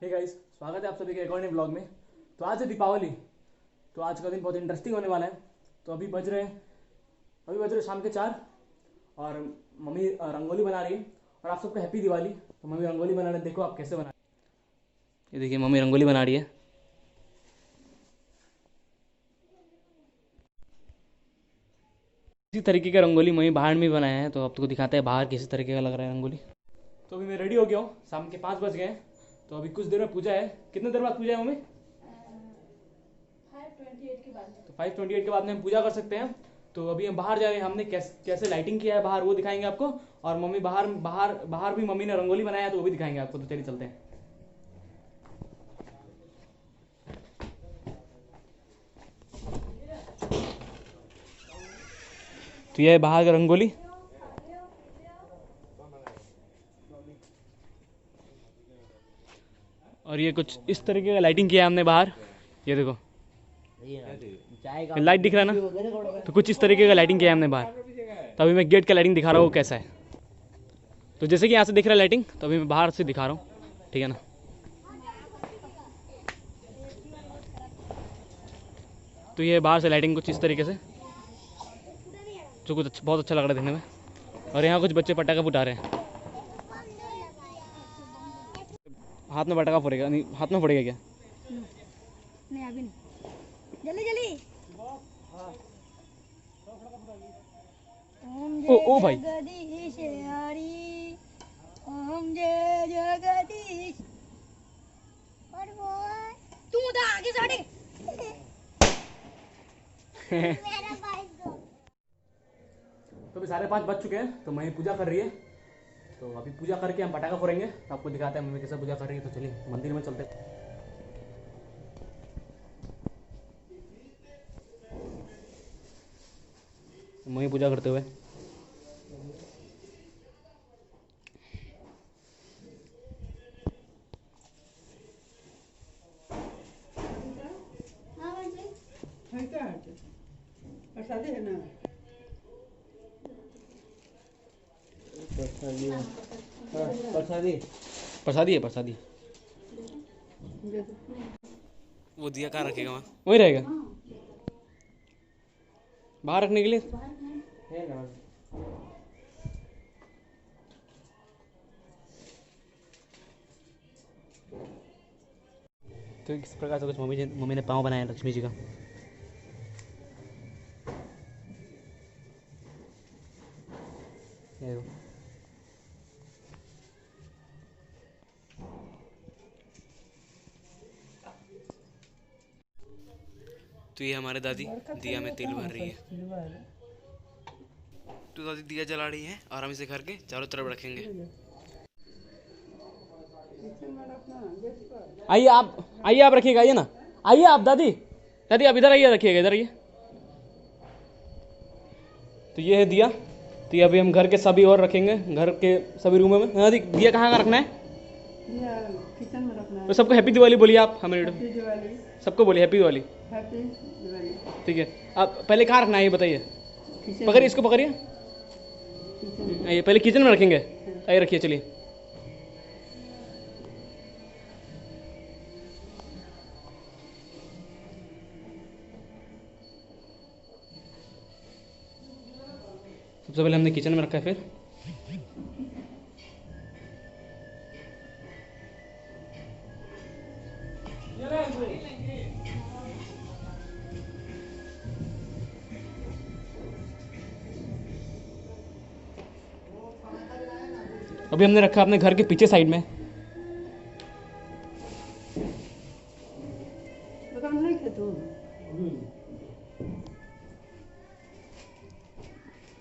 Hey guys, स्वागत है आप सभी के एक और नए ब्लॉग में। तो आज है दीपावली। तो आज का दिन बहुत इंटरेस्टिंग होने वाला है। तो अभी बज रहे शाम के 4 और मम्मी रंगोली बना रही है। और आप सबको हैप्पी दिवाली। तो मम्मी रंगोली बना रही है, देखो आप कैसे बना रही है। ये देखिए मम्मी रंगोली बना रही है। इसी तरीके का रंगोली मम्मी बाहर में भी बनाया है, तो अब तो दिखाते हैं बाहर किसी तरीके का लग रहा है रंगोली। तो अभी मैं रेडी हो गया हूँ, शाम के 5 बज गए हैं। तो अभी कुछ देर में पूजा है। कितने देर बाद पूजा है मम्मी? 5:28 के बाद। तो 5:28 के बाद में हम पूजा कर सकते हैं। तो अभी हम बाहर जा रहे हैं, हमने कैसे लाइटिंग किया है बाहर वो दिखाएंगे आपको। और मम्मी बाहर बाहर बाहर भी मम्मी ने रंगोली बनाया है, तो वो भी दिखाएंगे आपको। तो चलिए चलते हैं। तो ये है बाहर का रंगोली। और ये कुछ इस तरीके का लाइटिंग किया है हमने बाहर। ये देखो लाइट दिख रहा है ना। तो कुछ इस तरीके का लाइटिंग किया है हमने बाहर। तो अभी मैं गेट का लाइटिंग दिखा रहा हूँ कैसा है। तो जैसे कि यहाँ से दिख रहा है लाइटिंग, तो अभी मैं बाहर से दिखा रहा हूँ, ठीक है ना। तो ये बाहर से लाइटिंग कुछ इस तरीके से, जो कुछ बहुत अच्छा लग रहा है देखने में। और यहाँ कुछ बच्चे पटाखा फुटा रहे हैं। हाथ में पटाखा फोड़ेगा नहीं, हाथ में फोड़ेगा क्या? नहीं अभी नहीं, जल्दी जल्दी। ओम ओ भाई, जगदीश हरि, ओम जय जगदीश। और बोल तू उधर आगे साढ़े मेरा भाई दो। तो अभी 5:30 बज चुके हैं। तो मम्मी पूजा कर रही है। तो अभी पूजा करके हम पटाखा फोड़ेंगे। तो आपको दिखाते हैं मम्मी कैसे पूजा कर रही है। तो चलिए मंदिर में चलते हैं। मम्मी पूजा करते हुए। प्रसादी है ना? प्रसादी प्रसादी है, प्रसादी। वो दिया कहाँ रखेगा? वहाँ वही रहेगा बाहर रखने के लिए। है ना? तो इस प्रकार से कुछ मम्मी ने पाँव बनाया है लक्ष्मी जी का। ये देखो। तो ये हमारे दादी दिया में तेल भर रही है। तो दादी दिया जला रही है और हम इसे घर के चारों तरफ रखेंगे। आइए आप रखिएगा, आइए ना। आइए आप दादी, दादी आप इधर आइए, रखिएगा इधर आइए। तो ये है दिया। तो ये अभी हम घर के सभी और रखेंगे, घर के सभी रूमों में। दादी दिया कहाँ कहाँ रखना है? किचन में रखना है। तो सबको हैप्पी दिवाली बोलिए आप हमें। हैप्पी दिवाली। सबको बोलिए हैप्पी दिवाली। हैप्पी दिवाली। ठीक है, आप पहले कहाँ रखना है ये बताइए। किचन पकड़िए, इसको पकड़िए। किचन आइए पहले किचन में रखेंगे। आइए रखिए, चलिए। सबसे पहले हमने किचन में रखा है। फिर अभी हमने रखा अपने घर के पीछे साइड में। दुकान नहीं खे तू?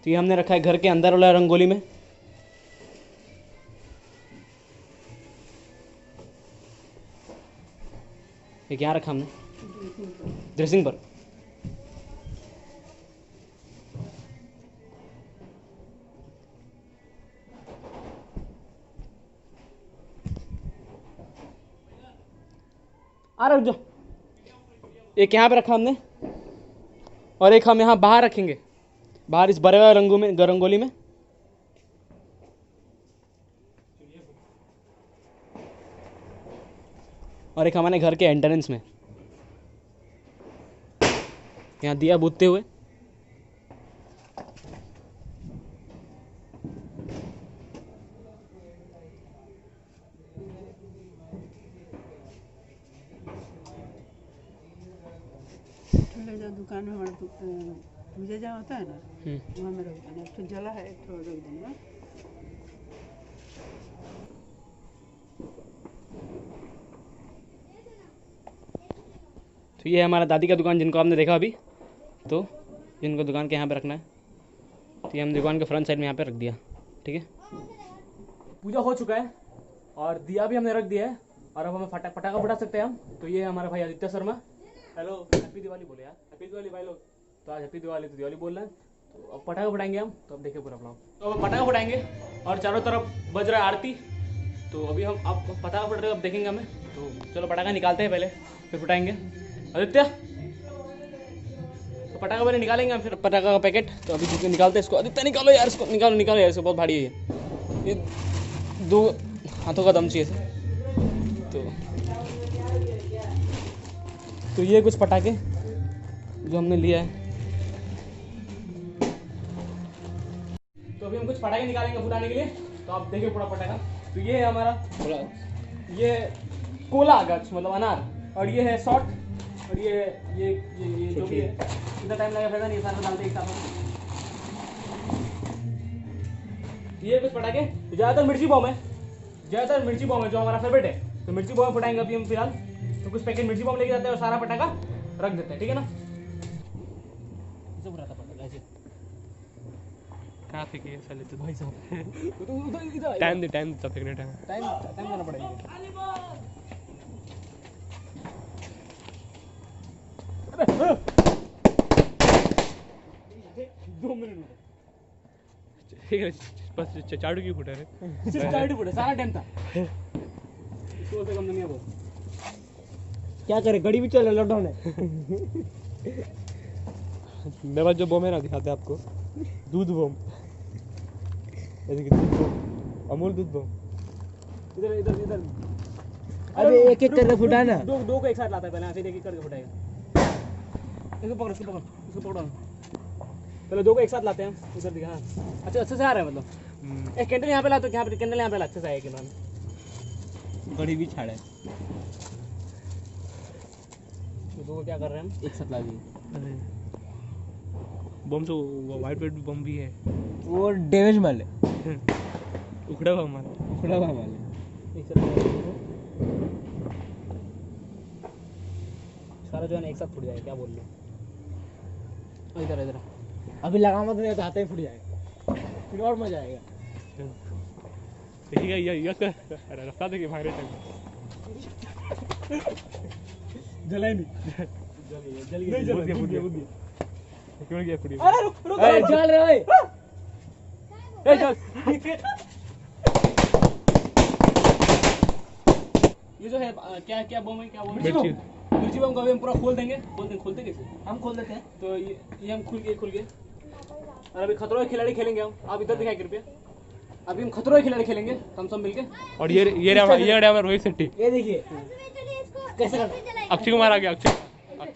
तो ये हमने रखा है घर के अंदर वाला रंगोली में। ये क्या रखा हमने? ड्रेसिंग पर। आ रहा, रुक जाओ। एक यहाँ पे रखा हमने और एक हम यहाँ बाहर रखेंगे, बाहर इस बड़े वाले रंगोली में। और एक हमारे घर के एंट्रेंस में, यहाँ दिया बुझते हुए। ठंडे जो दुकान में हमारे पूजा जहाँ होता है ना वहाँ में रख देना। तो जला है तो रख देना। तो ये है हमारा दादी का दुकान जिनको आपने देखा अभी, तो जिनको दुकान के यहाँ पे रखना है, तो ये हम दुकान के फ्रंट साइड में यहाँ पे रख दिया। ठीक है, पूजा हो चुका है और दिया भी हमने रख दिया है और अब हमें पटाखा फटा सकते हैं हम। तो ये है हमारा भाई आदित्य शर्मा। हेलो, हैप्पी दिवाली बोले यार, हैप्पी दिवाली भाई लोग। तो आज हैप्पी दिवाली, तो दिवाली बोल रहे हैं, तो अब पटाखा फटाएंगे हम। तो अब देखिए पूरा ब्लॉग। तो अब पटाखा फटाएंगे और चारों तरफ बज रहा है आरती। तो अभी हम अब पटाखा फट रहे अब देखेंगे हमें। तो चलो पटाखा निकालते हैं पहले, फिर फटाएंगे। आदित्य, तो पटाखा पहले निकालेंगे हम, फिर पटाखा का पैकेट। तो अभी निकालते हैं इसको। आदित्य निकालो यार इसको, निकालो निकालो यार इसको, बहुत भारी है ये 2 हाथों का दम चाहिए इसे। तो ये कुछ पटाखे जो हमने लिया है। तो अभी हम कुछ पटाखे निकालेंगे फुटाने के लिए। तो आप देखिए पूरा पटाखा। तो ये है हमारा, ये कोला गच मतलब अनार, और ये है शॉर्ट, और ये जो भी है। इतना टाइम लगेगा फायदा नहीं, सारा डालते एक साथ। ये कुछ पटाखे ज़्यादातर मिर्ची बॉम्ब है, ज़्यादातर मिर्ची बॉम्ब है जो हमारा फेवरेट है। तो मिर्ची बॉम्ब फटाएंगे अभी हम फिलहाल। तो कुछ पैकेट मिर्ची बॉम्ब लेके जाते हैं और सारा पटाखा रख देते हैं, ठीक है ना। कहाँ फेंकिए साले तो भाई साहब टाइम दे तब फेंकने टाइम टाइम देना पड़ेगा। दो मिनट बस चाड़ू की फुटा रे सिर्फ चार्ट फुटे, सारा टाइम था। इसको से कम नहीं है वो। क्या करे, गड़ी भी चल लॉकडाउन है। मेरे पास जो बम है ना दिखाते हैं आपको, दूध बम, जैसे कि दूध बम, अमूल दूध बम। इधर इधर इधर अबे एक एक करके फुटा ना। दो को एक साथ लाता है पहले, फिर एक एक करके फुटाएगा। इसको पकड़ो, इसको पकड़ो, इसको पकड़ो। पहले 2 को एक साथ लाते हैं हम। इधर दिखा, हाँ अच्छा अच्छे से आ रहा है मतलब। एक कैंडल यहाँ पे ला, तो यहाँ पे कैंडल यहाँ पे ला, अच्छे से आएगा कैमरा में। गड़ी भी छाड़ा है, तो 2 को क्या कर रहे हैं हम, एक साथ ला दिए। बम तो वाइट वेट बम भी है, वो डैमेज माल है, उखड़ा हुआ हमारा। खुला हुआ माल है। एक साथ सारा जो है ना एक साथ फूट जाएगा, क्या बोल रहे हो। इधर इधर अभी लगा मत नहीं तो हाथ ही फूट जाएगा, फिर और मजा आएगा। देखिएगा ये रास्ता देखिए भाग रहे टाइम जला ही नहीं, जल गया नहीं, जल गया क्यों गया फुटी। अरे रुक रुक, अरे जल रहा है। ए चल। ये जो है क्या क्या बम है, क्या बम है, मिर्ची बम को अभी हम पूरा खोल देंगे। खोलते कैसे, हम खोल देते हैं। तो ये हम खुल गए। और अभी खतरों के खिलाड़ी खेलेंगे हम। आप इधर दिखाए कृपया। अभी हम खतरों के खिलाड़ी खेलेंगे हम सब मिलके। और ये हमारा रोहित शेट्टी, ये देखिए कैसे करते हैं। अक्षय कुमार आ गया। अक्षय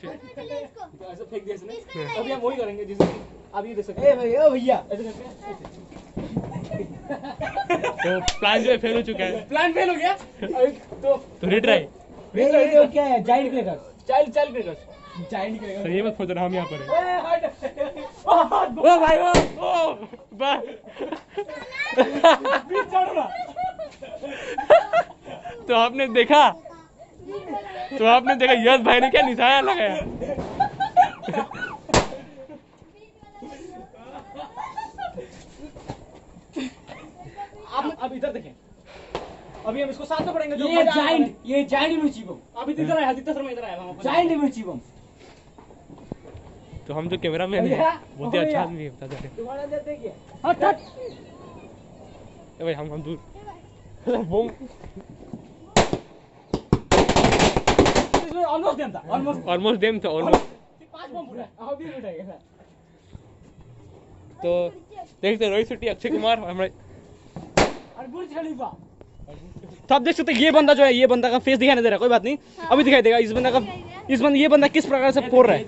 तो ऐसे फेंक दिया इसने। अभी हम वही करेंगे जिसे आप ये देख सकते ए हैं। भाई, ओ भैया, ऐसे करके तो प्लान जो है फेल हो चुका है, प्लान फेल हो गया। अभी तो रिट्राई। ये देखो क्या है, giant crackers. Child cricket, giant crackers. तो ये मत सोचना हम यहाँ पर हैं। ए हट, ओ भाई ओ बस बीच चढ़ो ना। तो आपने देखा यश भाई ने क्या निशाना लगाया। अब इधर देखें। अभी हम इसको साथ में पढ़ेंगे। ये जाइंट मिर्ची बम, अभी इधर आया, आदित्य शर्मा इधर आया। जाइंट मिर्ची बम। तो हम जो कैमरा मैन है बहुत ही अच्छा आदमी है, बता दे। तुम्हारा देते क्या? हट हट। ए भाई हम दूर बम ऑलमोस्ट देम था, ऑलमोस्ट ऑलमोस्ट देम था ऑलमोस्ट। 5 बम फुटा, अभी फुटाएगा। तो देखते रोहित शेट्टी, अक्षय कुमार, हमारे और बुर्ज खलीफा तो आप देख सकते हैं ये बंदा जो है, ये बंदा का फेस दिखाई नहीं दे रहा है, कोई बात नहीं, अभी दिखाई देगा इस बंदा का। ये बंदा किस प्रकार से फोड़ रहा है।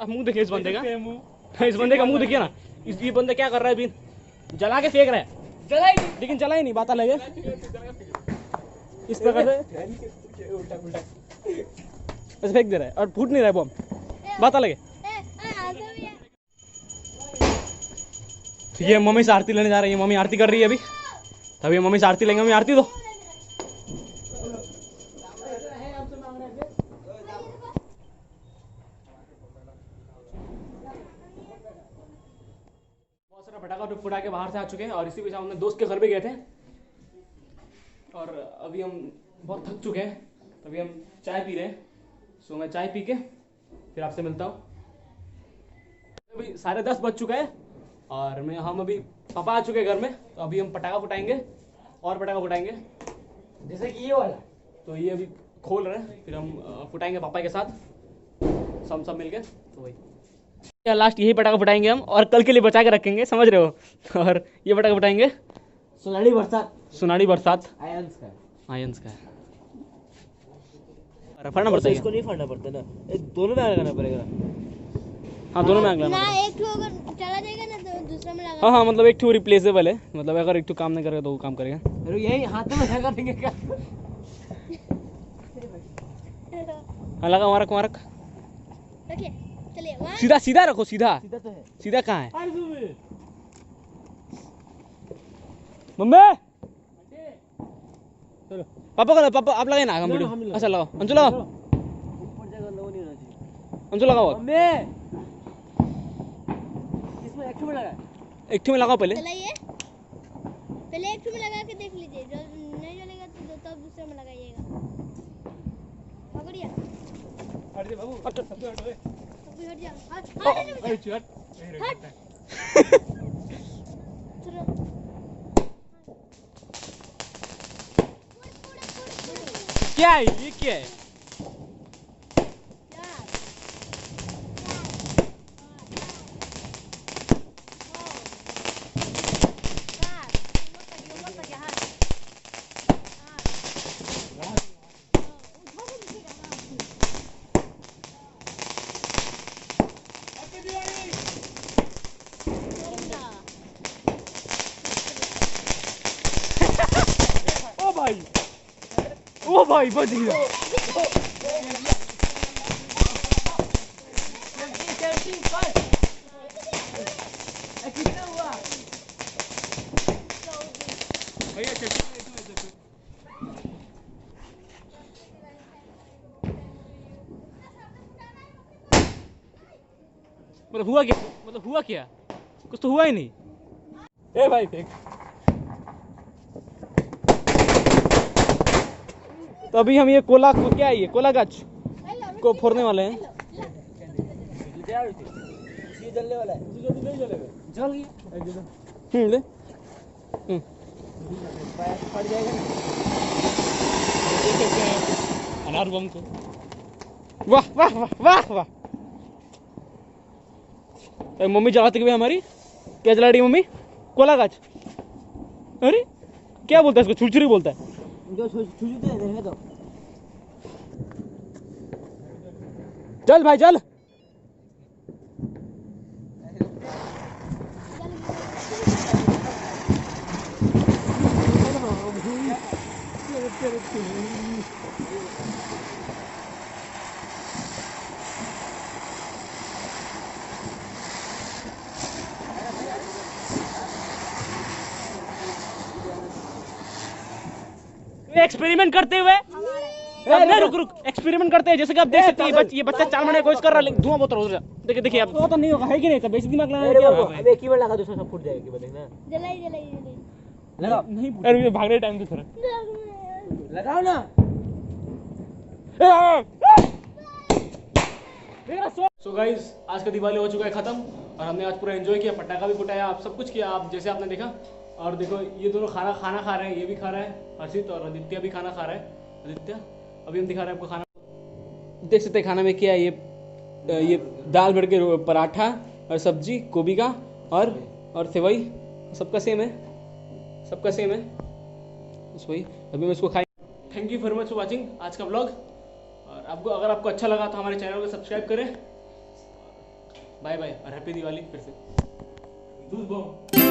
अब मुंह देखिए इस बंदे का, इस बंदे का मुंह देखिए ना। ये बंदा क्या कर रहा है अभी, जला के फेंक रहा है, लेकिन जला ही नहीं, बात अलग है। इस प्रकार से ऐसे फेंक दे रहा है और फूट नहीं रहा है बम, बात अलग है। तो ये मम्मी से आरती लेने जा रही है, मम्मी आरती कर रही है अभी, तभी मम्मी से आरती लेंगे। मम्मी आरती दो। बहुत सारा पटाखा फुटा के बाहर से आ चुके हैं और इसी बीच हम अपने दोस्त के घर पे गए थे और अभी हम बहुत थक चुके हैं, तभी हम चाय पी रहे हैं। सो मैं चाय पी के फिर आपसे मिलता हूँ। अभी 10:30 बज चुका है और हम अभी पापा आ चुके हैं घर में, तो अभी हम पटाखा फुटाएंगे और पटाखा फुटाएंगे, जैसे कि ये वाला। तो ये अभी खोल रहे हैं, फिर हम फुटाएंगे पापा के साथ सब मिलके। तो वही लास्ट यही पटाखा फुटाएंगे हम, और कल के लिए बचा के रखेंगे, समझ रहे हो। और ये पटाखा फुटाएंगे सुनाड़ी बरसात आयंस का फटना पड़ता है। इसको नहीं फाड़ना पड़ता ना, दोनों में आग लगाना पड़ेगा। हाँ दोनों में आग लगाना ना पड़ेगा। एक ठो अगर चला जाएगा ना तो दूसरा में लगा। हाँ मतलब एक ठो रिप्लेसेबल है, मतलब अगर एक ठो काम नहीं करेगा तो वो काम करेगा। अरे यही हाथ में लगा देंगे क्या? हाँ लगा, वहाँ रख रखिए, चलिए वहाँ। सीधा रखो, सीधा तो है। सीधा कहाँ है मम्मी? चलो पापा आप लगाए ना, हम वीडियो। अच्छा लगाओ, अंशु लगाओ, ऊपर जगह लो नहीं होना चाहिए। अंशु लगाओ, मम्मी इसमें एक में लगा। एक ठो में लगाओ पहले। चलाइए, पहले एक ठो में लगा के देख लीजिए, जो नहीं जलेगा तो तब दूसरे में लगाइएगा। पकड़िए, हट दे बाबू, हट अभी हट जा, हट। चलो। क्या है ये, क्या है? ओ भाई बच गया। मतलब हुआ क्या, कुछ तो हुआ ही नहीं। ए भाई फेंक। तो अभी हम ये कोला को, क्या है ये कोला गाछ को फोड़ने वाले हैं। ये जलने वाला है। नहीं जलेगा, जल गया। ले फट जाएगा ना। देख सकते हैं अनार बम को। वाह वाह वाह वाह वाह। मम्मी जलाती हुई हमारी क्या जला रही है मम्मी? कोला गाछ। अरे क्या बोलता है इसको? छुरछुरी बोलता है। जो छुछुते हैं देखे तो। चल भाई चल। एक्सपेरिमेंट करते हुए नहीं रुक एक्सपेरिमेंट करते हैं, जैसे कि आप देख सकते हैं ये बच्चा 4 महीने कोशिश कर रहा है, धुआं बहुत रहा है। देखिए आप तो नहीं होगा, है कि नहीं? तो बेसी दिमाग लगाना क्या? अब एक ही बार लगा दूसरा सब फूट जाएगा, कि देखना। जलाई लगाओ नहीं अरे ये भागने टाइम से थोड़ा लगाओ ना। सो गाइस आज का दिवाली हो चुका है खत्म और हमने आज पूरा एंजॉय किया, पटाखा भी फुटाया, आप सब कुछ किया, आप जैसे आपने देखा। और देखो ये दोनों खाना खा रहे हैं, ये भी खा रहा है हर्षित, और आदित्य भी खाना खा रहा है। आदित्य अभी हम दिखा रहे हैं आपको खाना, देख सकते हैं खाना में क्या है। ये दाल भर के पराठा और सब्जी गोभी का और सेवई, सबका सेम है। सबका सेम है, बस वही। अभी मैं इसको खाई। Thank you very much for watching आज का व्लॉग। और अगर आपको अच्छा लगा तो हमारे चैनल को सब्सक्राइब करें। बाय बाय और हैप्पी दिवाली फिर से। दूध बम।